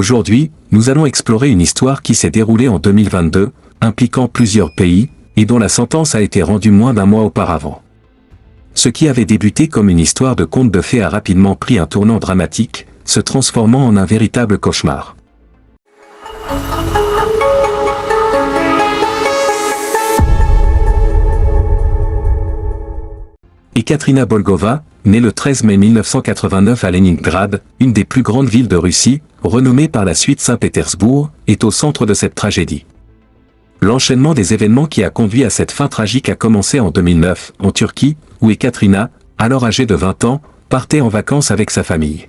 Aujourd'hui, nous allons explorer une histoire qui s'est déroulée en 2022, impliquant plusieurs pays, et dont la sentence a été rendue moins d'un mois auparavant. Ce qui avait débuté comme une histoire de conte de fées a rapidement pris un tournant dramatique, se transformant en un véritable cauchemar. Ekaterina Bolgova, née le 13 mai 1989 à Leningrad, une des plus grandes villes de Russie, renommée par la suite Saint-Pétersbourg, est au centre de cette tragédie. L'enchaînement des événements qui a conduit à cette fin tragique a commencé en 2009, en Turquie, où Ekaterina, alors âgée de 20 ans, partait en vacances avec sa famille.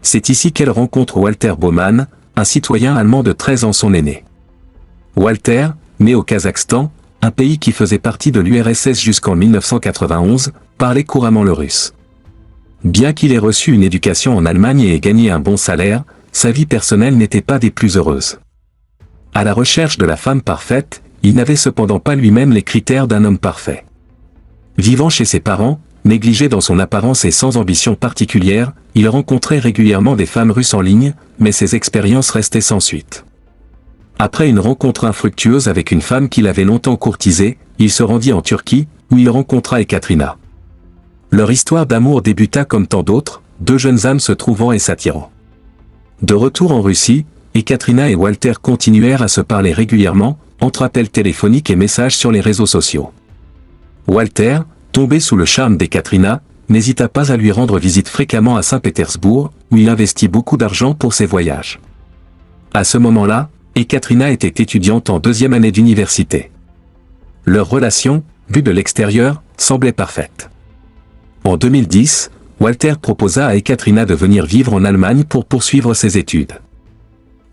C'est ici qu'elle rencontre Walter Baumann, un citoyen allemand de 13 ans son aîné. Walter, né au Kazakhstan, un pays qui faisait partie de l'URSS jusqu'en 1991, parlait couramment le russe. Bien qu'il ait reçu une éducation en Allemagne et ait gagné un bon salaire, sa vie personnelle n'était pas des plus heureuses. À la recherche de la femme parfaite, il n'avait cependant pas lui-même les critères d'un homme parfait. Vivant chez ses parents, négligé dans son apparence et sans ambition particulière, il rencontrait régulièrement des femmes russes en ligne, mais ses expériences restaient sans suite. Après une rencontre infructueuse avec une femme qu'il avait longtemps courtisée, il se rendit en Turquie, où il rencontra Ekaterina. Leur histoire d'amour débuta comme tant d'autres, deux jeunes âmes se trouvant et s'attirant. De retour en Russie, Ekaterina et Walter continuèrent à se parler régulièrement, entre appels téléphoniques et messages sur les réseaux sociaux. Walter, tombé sous le charme d'Ekaterina, n'hésita pas à lui rendre visite fréquemment à Saint-Pétersbourg, où il investit beaucoup d'argent pour ses voyages. À ce moment-là, Ekaterina était étudiante en deuxième année d'université. Leur relation, vue de l'extérieur, semblait parfaite. En 2010, Walter proposa à Ekaterina de venir vivre en Allemagne pour poursuivre ses études.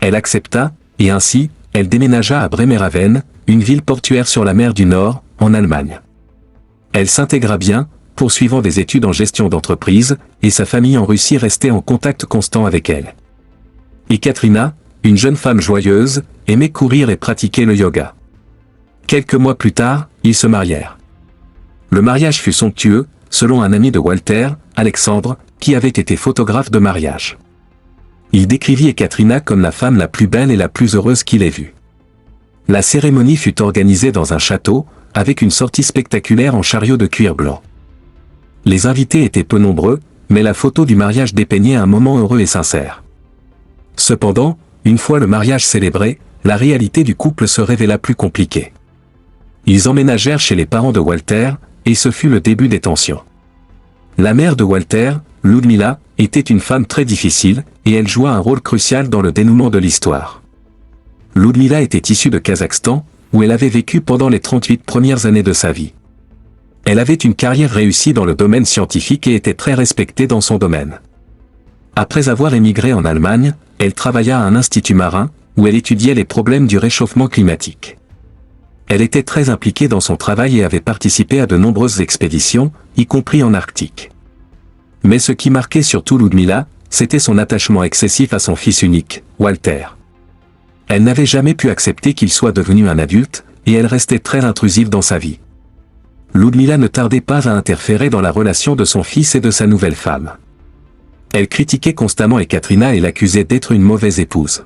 Elle accepta, et ainsi, elle déménagea à Bremerhaven, une ville portuaire sur la mer du Nord, en Allemagne. Elle s'intégra bien, poursuivant des études en gestion d'entreprise, et sa famille en Russie restait en contact constant avec elle. Ekaterina, une jeune femme joyeuse, aimait courir et pratiquer le yoga. Quelques mois plus tard, ils se marièrent. Le mariage fut somptueux, selon un ami de Walter, Alexandre, qui avait été photographe de mariage. Il décrivit Ekaterina comme la femme la plus belle et la plus heureuse qu'il ait vue. La cérémonie fut organisée dans un château, avec une sortie spectaculaire en chariot de cuir blanc. Les invités étaient peu nombreux, mais la photo du mariage dépeignait un moment heureux et sincère. Cependant, une fois le mariage célébré, la réalité du couple se révéla plus compliquée. Ils emménagèrent chez les parents de Walter, et ce fut le début des tensions. La mère de Walter, Ludmila, était une femme très difficile, et elle joua un rôle crucial dans le dénouement de l'histoire. Ludmila était issue de Kazakhstan, où elle avait vécu pendant les 38 premières années de sa vie. Elle avait une carrière réussie dans le domaine scientifique et était très respectée dans son domaine. Après avoir émigré en Allemagne, elle travailla à un institut marin, où elle étudiait les problèmes du réchauffement climatique. Elle était très impliquée dans son travail et avait participé à de nombreuses expéditions, y compris en Arctique. Mais ce qui marquait surtout Ludmila, c'était son attachement excessif à son fils unique, Walter. Elle n'avait jamais pu accepter qu'il soit devenu un adulte, et elle restait très intrusive dans sa vie. Ludmila ne tardait pas à interférer dans la relation de son fils et de sa nouvelle femme. Elle critiquait constamment Ekaterina et l'accusait d'être une mauvaise épouse.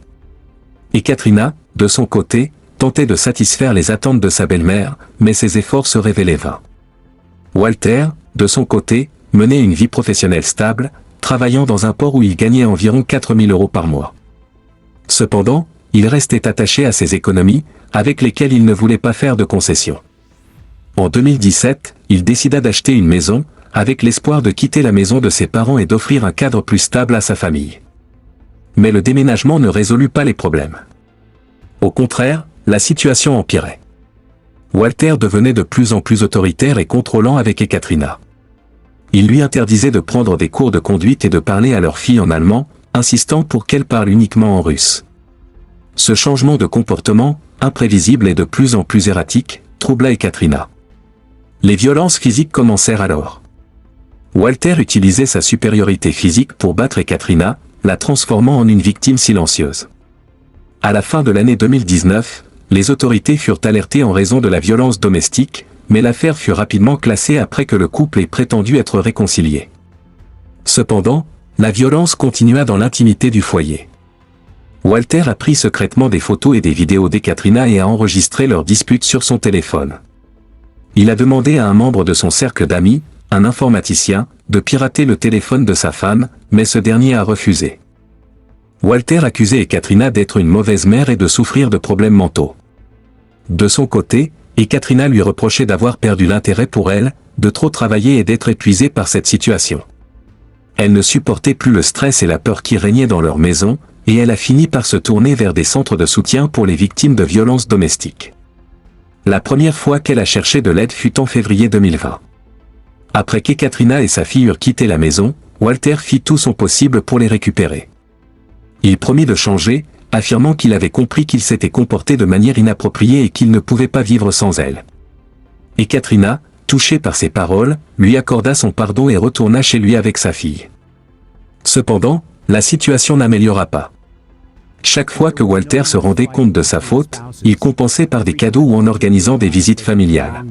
Ekaterina, de son côté, tentait de satisfaire les attentes de sa belle-mère, mais ses efforts se révélaient vains. Walter, de son côté, menait une vie professionnelle stable, travaillant dans un port où il gagnait environ 4 000 € par mois. Cependant, il restait attaché à ses économies, avec lesquelles il ne voulait pas faire de concessions. En 2017, il décida d'acheter une maison, avec l'espoir de quitter la maison de ses parents et d'offrir un cadre plus stable à sa famille. Mais le déménagement ne résolut pas les problèmes. Au contraire, la situation empirait. Walter devenait de plus en plus autoritaire et contrôlant avec Ekaterina. Il lui interdisait de prendre des cours de conduite et de parler à leur fille en allemand, insistant pour qu'elle parle uniquement en russe. Ce changement de comportement, imprévisible et de plus en plus erratique, troubla Ekaterina. Les violences physiques commencèrent alors. Walter utilisait sa supériorité physique pour battre Ekaterina, la transformant en une victime silencieuse. À la fin de l'année 2019, les autorités furent alertées en raison de la violence domestique, mais l'affaire fut rapidement classée après que le couple ait prétendu être réconcilié. Cependant, la violence continua dans l'intimité du foyer. Walter a pris secrètement des photos et des vidéos d'Ekaterina et a enregistré leur dispute sur son téléphone. Il a demandé à un membre de son cercle d'amis, un informaticien, de pirater le téléphone de sa femme, mais ce dernier a refusé. Walter accusait Ekaterina d'être une mauvaise mère et de souffrir de problèmes mentaux. De son côté, Ekaterina lui reprochait d'avoir perdu l'intérêt pour elle, de trop travailler et d'être épuisée par cette situation. Elle ne supportait plus le stress et la peur qui régnaient dans leur maison, et elle a fini par se tourner vers des centres de soutien pour les victimes de violences domestiques. La première fois qu'elle a cherché de l'aide fut en février 2020. Après qu'Ekaterina et sa fille eurent quitté la maison, Walter fit tout son possible pour les récupérer. Il promit de changer, affirmant qu'il avait compris qu'il s'était comporté de manière inappropriée et qu'il ne pouvait pas vivre sans elle. Ekaterina, touchée par ces paroles, lui accorda son pardon et retourna chez lui avec sa fille. Cependant, la situation n'améliora pas. Chaque fois que Walter se rendait compte de sa faute, il compensait par des cadeaux ou en organisant des visites familiales.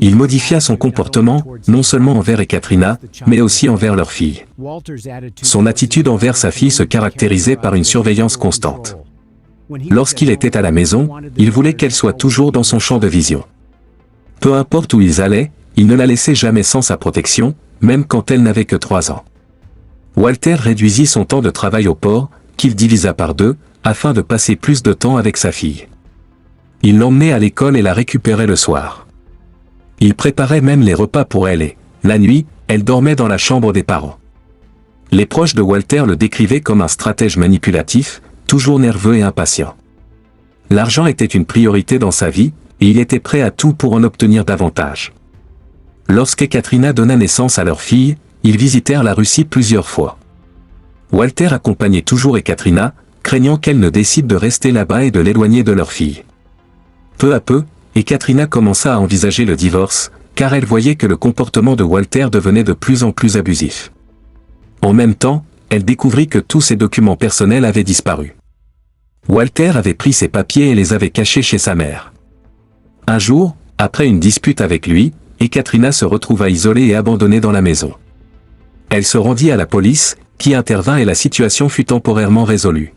Il modifia son comportement, non seulement envers Ekaterina, mais aussi envers leur fille. Son attitude envers sa fille se caractérisait par une surveillance constante. Lorsqu'il était à la maison, il voulait qu'elle soit toujours dans son champ de vision. Peu importe où ils allaient, il ne la laissait jamais sans sa protection, même quand elle n'avait que 3 ans. Walter réduisit son temps de travail au port, qu'il divisa par 2, afin de passer plus de temps avec sa fille. Il l'emmenait à l'école et la récupérait le soir. Il préparait même les repas pour elle et, la nuit, elle dormait dans la chambre des parents. Les proches de Walter le décrivaient comme un stratège manipulatif, toujours nerveux et impatient. L'argent était une priorité dans sa vie, et il était prêt à tout pour en obtenir davantage. Lorsqu'Ekaterina donna naissance à leur fille, ils visitèrent la Russie plusieurs fois. Walter accompagnait toujours Ekaterina, craignant qu'elle ne décide de rester là-bas et de l'éloigner de leur fille. Peu à peu, Ekaterina commença à envisager le divorce, car elle voyait que le comportement de Walter devenait de plus en plus abusif. En même temps, elle découvrit que tous ses documents personnels avaient disparu. Walter avait pris ses papiers et les avait cachés chez sa mère. Un jour, après une dispute avec lui, Ekaterina se retrouva isolée et abandonnée dans la maison. Elle se rendit à la police, qui intervint et la situation fut temporairement résolue.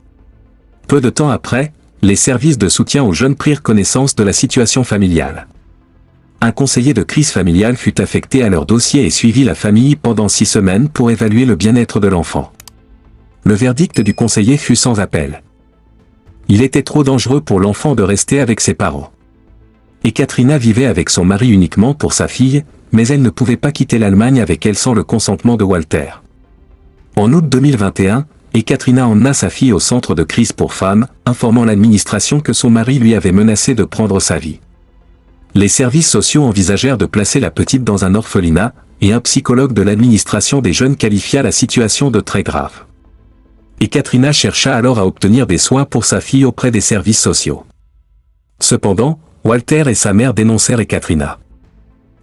Peu de temps après, les services de soutien aux jeunes prirent connaissance de la situation familiale. Un conseiller de crise familiale fut affecté à leur dossier et suivit la famille pendant 6 semaines pour évaluer le bien-être de l'enfant. Le verdict du conseiller fut sans appel. Il était trop dangereux pour l'enfant de rester avec ses parents. Ekaterina vivait avec son mari uniquement pour sa fille, mais elle ne pouvait pas quitter l'Allemagne avec elle sans le consentement de Walter. En août 2021, Ekaterina emmena sa fille au centre de crise pour femmes, informant l'administration que son mari lui avait menacé de prendre sa vie. Les services sociaux envisagèrent de placer la petite dans un orphelinat, et un psychologue de l'administration des jeunes qualifia la situation de très grave. Ekaterina chercha alors à obtenir des soins pour sa fille auprès des services sociaux. Cependant, Walter et sa mère dénoncèrent Ekaterina.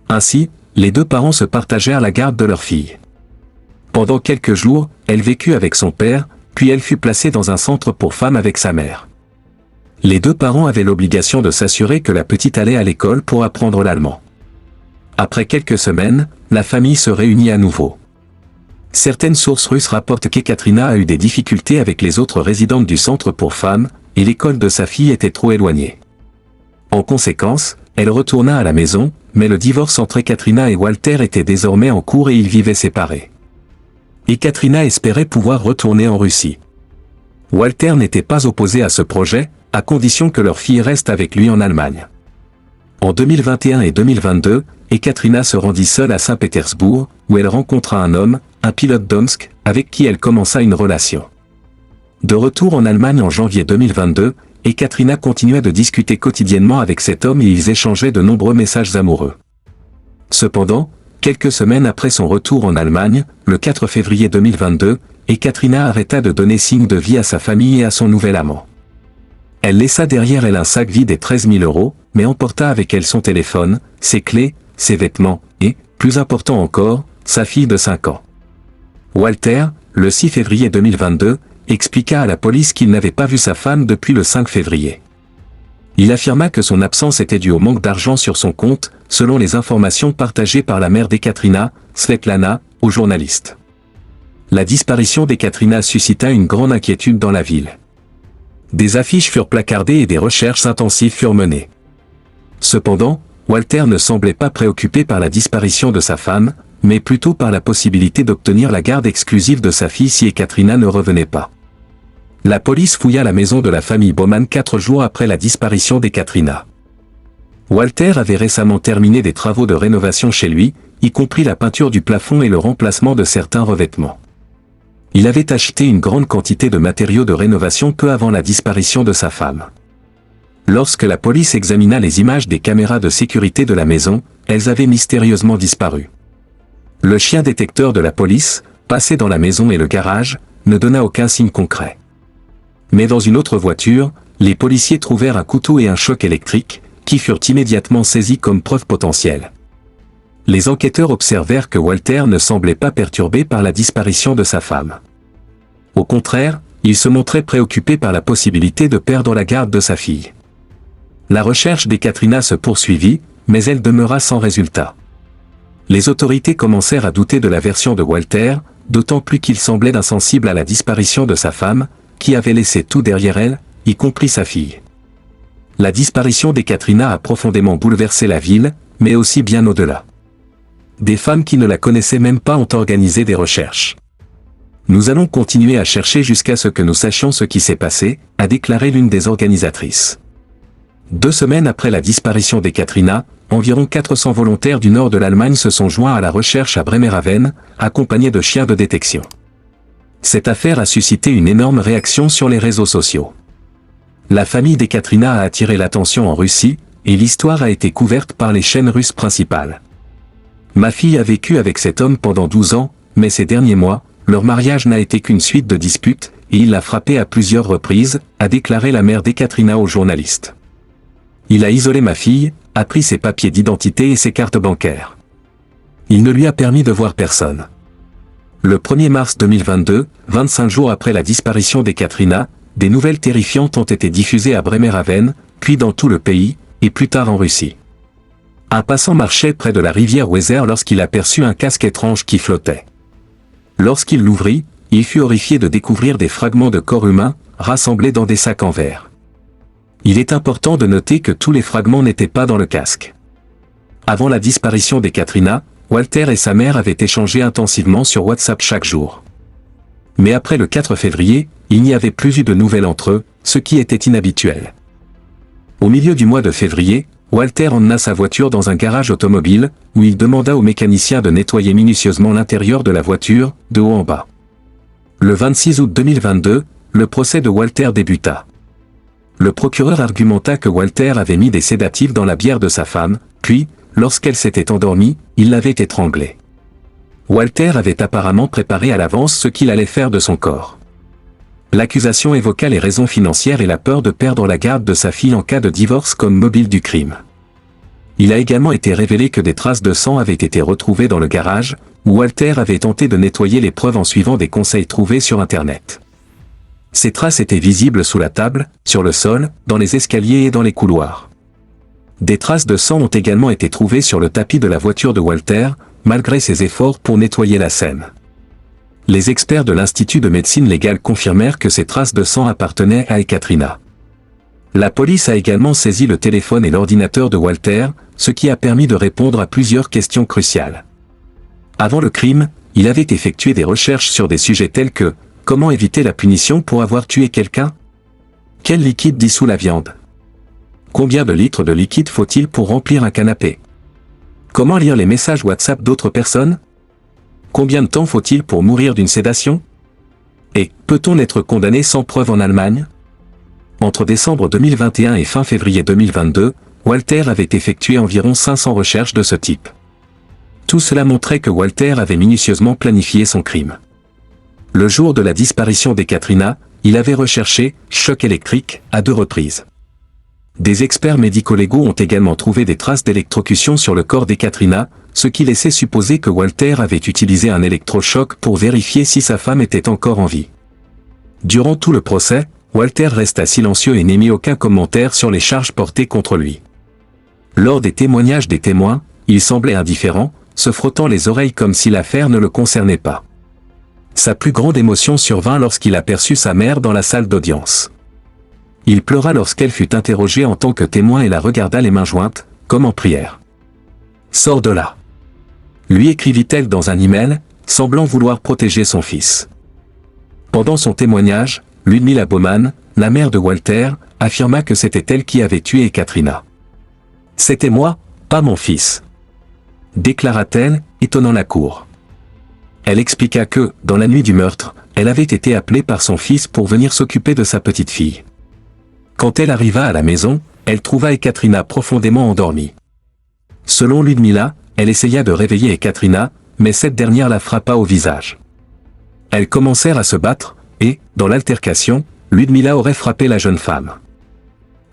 Ainsi, les 2 parents se partagèrent la garde de leur fille. Pendant quelques jours, elle vécut avec son père, puis elle fut placée dans un centre pour femmes avec sa mère. Les 2 parents avaient l'obligation de s'assurer que la petite allait à l'école pour apprendre l'allemand. Après quelques semaines, la famille se réunit à nouveau. Certaines sources russes rapportent qu'Ekaterina a eu des difficultés avec les autres résidentes du centre pour femmes, et l'école de sa fille était trop éloignée. En conséquence, elle retourna à la maison, mais le divorce entre Ekaterina et Walter était désormais en cours et ils vivaient séparés. Ekaterina espérait pouvoir retourner en Russie. Walter n'était pas opposé à ce projet, à condition que leur fille reste avec lui en Allemagne. En 2021 et 2022, Ekaterina se rendit seule à Saint-Pétersbourg, où elle rencontra un homme, un pilote d'Omsk, avec qui elle commença une relation. De retour en Allemagne en janvier 2022, Ekaterina continua de discuter quotidiennement avec cet homme et ils échangeaient de nombreux messages amoureux. Cependant, quelques semaines après son retour en Allemagne, le 4 février 2022, Ekaterina arrêta de donner signe de vie à sa famille et à son nouvel amant. Elle laissa derrière elle un sac vide et 13 000 €, mais emporta avec elle son téléphone, ses clés, ses vêtements, et, plus important encore, sa fille de 5 ans. Walter, le 6 février 2022, expliqua à la police qu'il n'avait pas vu sa femme depuis le 5 février. Il affirma que son absence était due au manque d'argent sur son compte, selon les informations partagées par la mère d'Ekaterina, Svetlana, aux journalistes. La disparition d'Ekaterina suscita une grande inquiétude dans la ville. Des affiches furent placardées et des recherches intensives furent menées. Cependant, Walter ne semblait pas préoccupé par la disparition de sa femme, mais plutôt par la possibilité d'obtenir la garde exclusive de sa fille si Ekaterina ne revenait pas. La police fouilla la maison de la famille Baumann 4 jours après la disparition d'Ekaterina. Walter avait récemment terminé des travaux de rénovation chez lui, y compris la peinture du plafond et le remplacement de certains revêtements. Il avait acheté une grande quantité de matériaux de rénovation peu avant la disparition de sa femme. Lorsque la police examina les images des caméras de sécurité de la maison, elles avaient mystérieusement disparu. Le chien détecteur de la police, passé dans la maison et le garage, ne donna aucun signe concret. Mais dans une autre voiture, les policiers trouvèrent un couteau et un choc électrique, qui furent immédiatement saisis comme preuve potentielle. Les enquêteurs observèrent que Walter ne semblait pas perturbé par la disparition de sa femme. Au contraire, il se montrait préoccupé par la possibilité de perdre la garde de sa fille. La recherche d'Ekaterina se poursuivit, mais elle demeura sans résultat. Les autorités commencèrent à douter de la version de Walter, d'autant plus qu'il semblait insensible à la disparition de sa femme, qui avait laissé tout derrière elle, y compris sa fille. La disparition d'Ekaterina a profondément bouleversé la ville, mais aussi bien au-delà. Des femmes qui ne la connaissaient même pas ont organisé des recherches. Nous allons continuer à chercher jusqu'à ce que nous sachions ce qui s'est passé, a déclaré l'une des organisatrices. 2 semaines après la disparition d'Ekaterina, environ 400 volontaires du nord de l'Allemagne se sont joints à la recherche à Bremerhaven, accompagnés de chiens de détection. Cette affaire a suscité une énorme réaction sur les réseaux sociaux. La famille d'Ekaterina a attiré l'attention en Russie, et l'histoire a été couverte par les chaînes russes principales. Ma fille a vécu avec cet homme pendant 12 ans, mais ces derniers mois, leur mariage n'a été qu'une suite de disputes, et il l'a frappée à plusieurs reprises, a déclaré la mère d'Ekaterina aux journalistes. Il a isolé ma fille, a pris ses papiers d'identité et ses cartes bancaires. Il ne lui a permis de voir personne. Le 1er mars 2022, 25 jours après la disparition d'Ekaterina, des nouvelles terrifiantes ont été diffusées à Bremerhaven, puis dans tout le pays, et plus tard en Russie. Un passant marchait près de la rivière Weser lorsqu'il aperçut un casque étrange qui flottait. Lorsqu'il l'ouvrit, il fut horrifié de découvrir des fragments de corps humains, rassemblés dans des sacs en verre. Il est important de noter que tous les fragments n'étaient pas dans le casque. Avant la disparition d'Ekaterina, Walter et sa mère avaient échangé intensivement sur WhatsApp chaque jour. Mais après le 4 février, il n'y avait plus eu de nouvelles entre eux, ce qui était inhabituel. Au milieu du mois de février, Walter emmena sa voiture dans un garage automobile, où il demanda au mécanicien de nettoyer minutieusement l'intérieur de la voiture, de haut en bas. Le 26 août 2022, le procès de Walter débuta. Le procureur argumenta que Walter avait mis des sédatifs dans la bière de sa femme, puis, lorsqu'elle s'était endormie, il l'avait étranglée. Walter avait apparemment préparé à l'avance ce qu'il allait faire de son corps. L'accusation évoqua les raisons financières et la peur de perdre la garde de sa fille en cas de divorce comme mobile du crime. Il a également été révélé que des traces de sang avaient été retrouvées dans le garage, où Walter avait tenté de nettoyer les preuves en suivant des conseils trouvés sur Internet. Ces traces étaient visibles sous la table, sur le sol, dans les escaliers et dans les couloirs. Des traces de sang ont également été trouvées sur le tapis de la voiture de Walter, malgré ses efforts pour nettoyer la scène. Les experts de l'Institut de médecine légale confirmèrent que ces traces de sang appartenaient à Ekaterina. La police a également saisi le téléphone et l'ordinateur de Walter, ce qui a permis de répondre à plusieurs questions cruciales. Avant le crime, il avait effectué des recherches sur des sujets tels que « Comment éviter la punition pour avoir tué quelqu'un ? Quel liquide dissout la viande ? Combien de litres de liquide faut-il pour remplir un canapé ? Comment lire les messages WhatsApp d'autres personnes ? Combien de temps faut-il pour mourir d'une sédation ? Et peut-on être condamné sans preuve en Allemagne ? Entre décembre 2021 et fin février 2022, Walter avait effectué environ 500 recherches de ce type. Tout cela montrait que Walter avait minutieusement planifié son crime. Le jour de la disparition d'Ekaterina, il avait recherché « choc électrique » à 2 reprises. Des experts médico-légaux ont également trouvé des traces d'électrocution sur le corps d'Ekaterina, ce qui laissait supposer que Walter avait utilisé un électrochoc pour vérifier si sa femme était encore en vie. Durant tout le procès, Walter resta silencieux et n'émit aucun commentaire sur les charges portées contre lui. Lors des témoignages des témoins, il semblait indifférent, se frottant les oreilles comme si l'affaire ne le concernait pas. Sa plus grande émotion survint lorsqu'il aperçut sa mère dans la salle d'audience. Il pleura lorsqu'elle fut interrogée en tant que témoin et la regarda les mains jointes, comme en prière. « Sors de là !» lui écrivit-elle dans un email, semblant vouloir protéger son fils. Pendant son témoignage, Ludmila Baumann, la mère de Walter, affirma que c'était elle qui avait tué Ekaterina. « C'était moi, pas mon fils », déclara-t-elle, étonnant la cour. Elle expliqua que, dans la nuit du meurtre, elle avait été appelée par son fils pour venir s'occuper de sa petite fille. Quand elle arriva à la maison, elle trouva Ekaterina profondément endormie. Selon Ludmila, elle essaya de réveiller Ekaterina, mais cette dernière la frappa au visage. Elles commencèrent à se battre, et, dans l'altercation, Ludmila aurait frappé la jeune femme.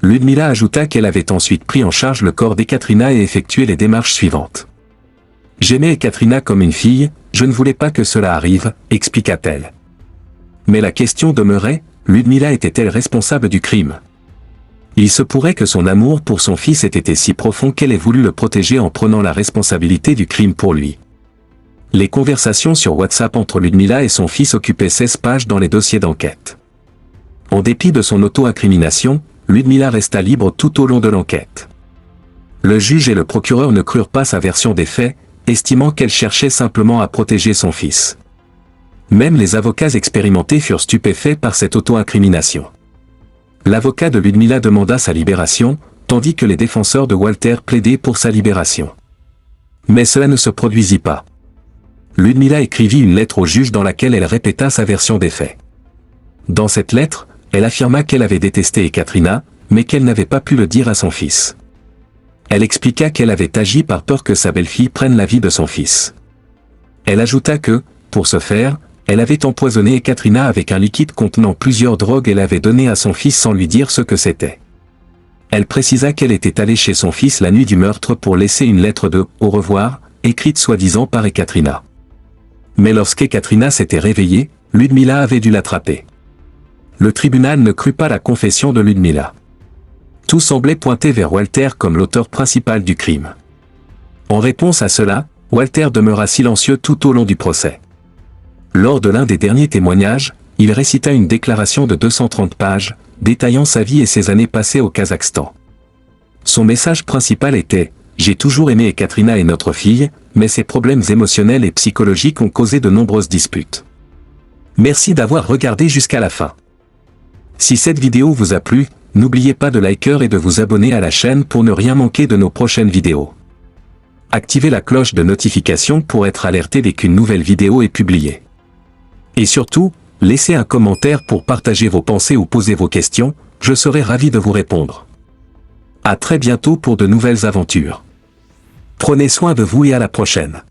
Ludmila ajouta qu'elle avait ensuite pris en charge le corps d'Ekaterina et effectué les démarches suivantes. « J'aimais Ekaterina comme une fille, je ne voulais pas que cela arrive, expliqua-t-elle. Mais la question demeurait, Ludmila était-elle responsable du crime ? Il se pourrait que son amour pour son fils ait été si profond qu'elle ait voulu le protéger en prenant la responsabilité du crime pour lui. Les conversations sur WhatsApp entre Ludmila et son fils occupaient 16 pages dans les dossiers d'enquête. En dépit de son auto-incrimination, Ludmila resta libre tout au long de l'enquête. Le juge et le procureur ne crurent pas sa version des faits, estimant qu'elle cherchait simplement à protéger son fils. Même les avocats expérimentés furent stupéfaits par cette auto-incrimination. L'avocat de Ludmila demanda sa libération, tandis que les défenseurs de Walter plaidaient pour sa libération. Mais cela ne se produisit pas. Ludmila écrivit une lettre au juge dans laquelle elle répéta sa version des faits. Dans cette lettre, elle affirma qu'elle avait détesté Ekaterina, mais qu'elle n'avait pas pu le dire à son fils. Elle expliqua qu'elle avait agi par peur que sa belle-fille prenne la vie de son fils. Elle ajouta que, pour ce faire, elle avait empoisonné Ekaterina avec un liquide contenant plusieurs drogues et l'avait donné à son fils sans lui dire ce que c'était. Elle précisa qu'elle était allée chez son fils la nuit du meurtre pour laisser une lettre de « au revoir » écrite soi-disant par Ekaterina. Mais lorsqu'Ekaterina s'était réveillée, Ludmila avait dû l'attraper. Le tribunal ne crut pas la confession de Ludmila. Tout semblait pointer vers Walter comme l'auteur principal du crime. En réponse à cela, Walter demeura silencieux tout au long du procès. Lors de l'un des derniers témoignages, il récita une déclaration de 230 pages, détaillant sa vie et ses années passées au Kazakhstan. Son message principal était « J'ai toujours aimé Ekaterina et notre fille, mais ses problèmes émotionnels et psychologiques ont causé de nombreuses disputes. Merci d'avoir regardé jusqu'à la fin. Si cette vidéo vous a plu, n'oubliez pas de liker et de vous abonner à la chaîne pour ne rien manquer de nos prochaines vidéos. Activez la cloche de notification pour être alerté dès qu'une nouvelle vidéo est publiée. Et surtout, laissez un commentaire pour partager vos pensées ou poser vos questions, je serai ravi de vous répondre. À très bientôt pour de nouvelles aventures. Prenez soin de vous et à la prochaine.